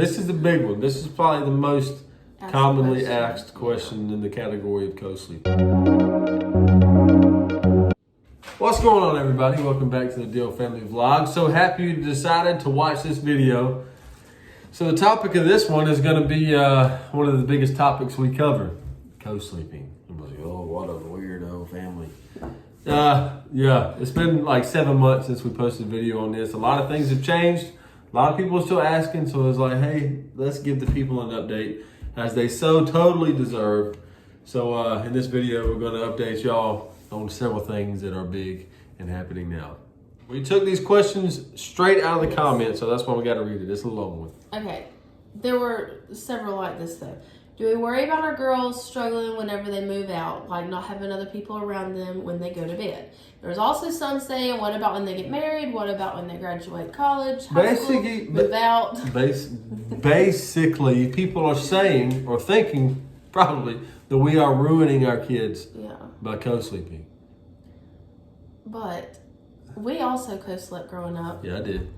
This is the big one. This is probably the most commonly asked question in the category of co-sleeping. What's going on, everybody? Welcome back to the Deal Family Vlog. So happy you decided to watch this video. So the topic of this one is going to be one of the biggest topics we cover, co-sleeping. Everybody's like, oh, what a weirdo family. Yeah, it's been like 7 months since we posted a video on this. A lot of things have changed. A lot of people are still asking, so it's like, hey, let's give the people an update as they so totally deserve. So in this video, we're going to update y'all on several things that are big and happening now. We took these questions straight out of the comments, so that's why we got to read it. It's a long one. Okay, there were several like this though. Do we worry about our girls struggling whenever they move out, like not having other people around them when they go to bed? There's also some saying, what about when they get married? What about when they graduate college, high school, move out? Basically, people are saying or thinking probably that we are ruining our kids by co-sleeping. But we also co-slept growing up. Yeah, I did.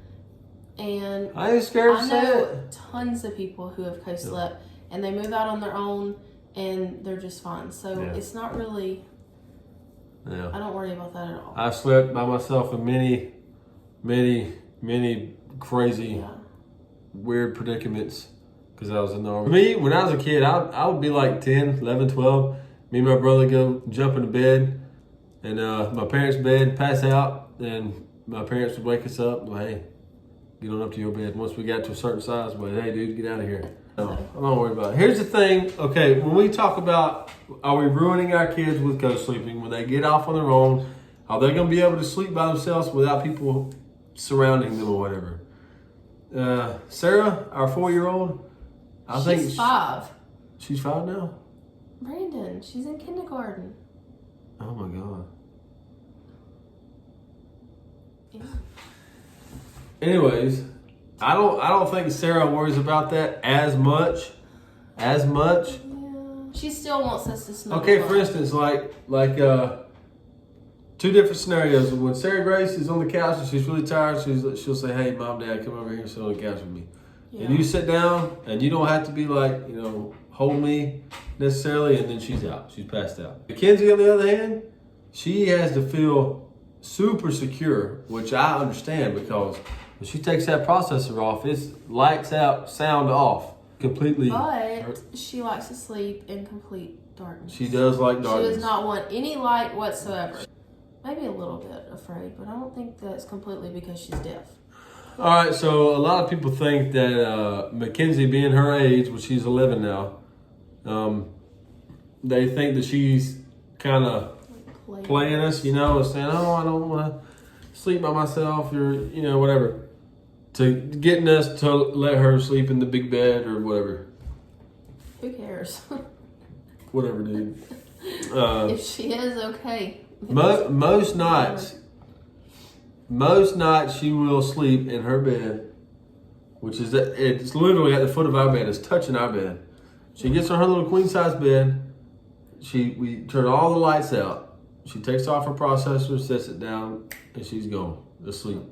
And I ain't scared to say I know it. tons of people who have co-slept and they move out on their own and they're just fine. So it's not really, I don't worry about that at all. I slept by myself in many crazy, weird predicaments because I was in the army. Me, when I was a kid, I would be like 10, 11, 12. Me and my brother go jump into bed and my parents' bed, pass out, and my parents would wake us up. Well, hey, get on up to your bed. Once we got to a certain size, but hey, dude, get out of here. No, I'm not worried about it. Here's the thing. Okay, when we talk about are we ruining our kids with co-sleeping, when they get off on their own, are they going to be able to sleep by themselves without people surrounding them or whatever? Sarah, our 4-year-old, She's 5. She's 5 now? Brandon, she's in kindergarten. Oh my God. Yeah. Anyways, I don't think Sarah worries about that as much. Yeah. She still wants us to snuggle. Okay, for instance, like 2 different scenarios. When Sarah Grace is on the couch and she's really tired, she'll say, "Hey, Mom, Dad, come over here and sit on the couch with me." Yeah. And you sit down, and you don't have to be like, hold me necessarily, and then she's out. She's passed out. Mackenzie, on the other hand, she has to feel super secure, which I understand because when she takes that processor off, it's lights out, sound off, completely. But she likes to sleep in complete darkness. She does like darkness. She does not want any light whatsoever. Maybe a little bit afraid, but I don't think that's completely because she's deaf. All right, so a lot of people think that Mackenzie, being her age, which she's 11 now, they think that she's kind of playing us, and saying, "Oh, I don't want to sleep by myself," or whatever, to getting us to let her sleep in the big bed or whatever. Who cares? Whatever, dude. If she is, okay. Most nights she will sleep in her bed, which is it's literally at the foot of our bed. It's touching our bed. She gets on her little queen size bed. We turn all the lights out. She takes off her processor, sets it down, and she's gone to sleep.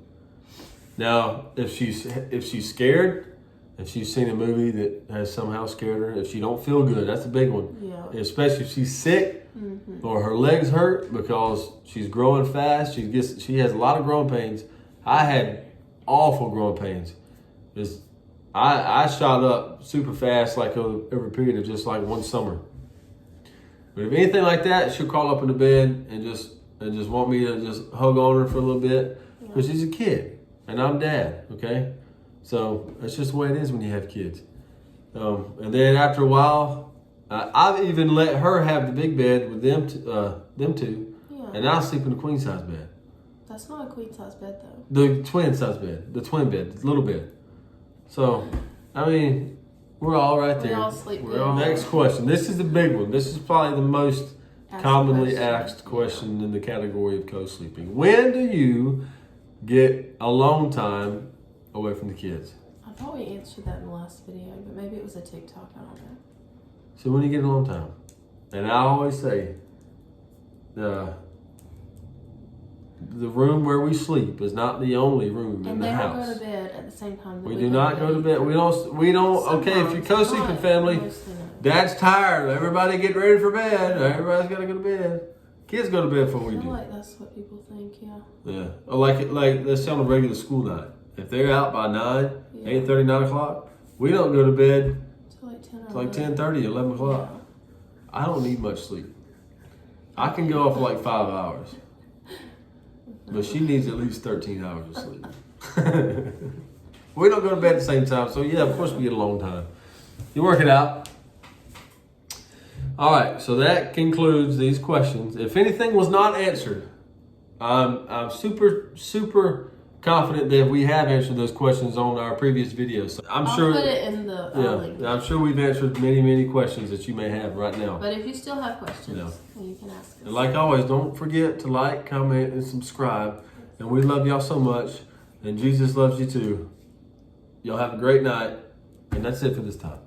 Now, if she's scared, if she's seen a movie that has somehow scared her, if she don't feel good, that's a big one. Yeah. Especially if she's sick or her legs hurt because she's growing fast. She has a lot of growing pains. I had awful growing pains. I shot up super fast like over a period of just like one summer. But if anything like that, she'll crawl up in the bed and just want me to just hug on her for a little bit because she's a kid and I'm dad. Okay, so that's just the way it is when you have kids. And then after a while, I've even let her have the big bed with them two, and I'll sleep in the queen size bed. That's not a queen size bed though. The twin size bed, the twin bed, the little bed. So, I mean, we're all right there. We all sleep. Next question. This is the big one. This is probably the most commonly asked question in the category of co-sleeping. When do you get alone time away from the kids? I thought we answered that in the last video, but maybe it was a TikTok. I don't know. So when you get alone time, and I always say, the room where we sleep is not the only room in And the they house. don't go to bed at the same time. That We do not go to bed. We don't. Okay, if you're Sometimes, co-sleeping not family, mostly not. Dad's tired. Everybody get ready for bed. Everybody's got to go to bed. Kids go to bed before we I feel do. like that's what people think, yeah. Yeah. Or like let's say on a regular school night. If they're out by 9, Yeah. 8:30, 9 o'clock, we don't go to bed Till like 10 or till like 11. 10:30, 11 o'clock. Yeah. I don't need much sleep. I can go off for like 5 hours. But she needs at least 13 hours of sleep. We don't go to bed at the same time, so yeah, of course we get a long time. You work it out. All right, so that concludes these questions. If anything was not answered, I'm super confident that we have answered those questions on our previous videos. So I'll put it in the link. yeah, I'm sure we've answered many questions that you may have right now. But if you still have questions, Yeah. you can ask us. And like always, don't forget to like, comment, and subscribe. And we love y'all so much. And Jesus loves you too. Y'all have a great night. And that's it for this time.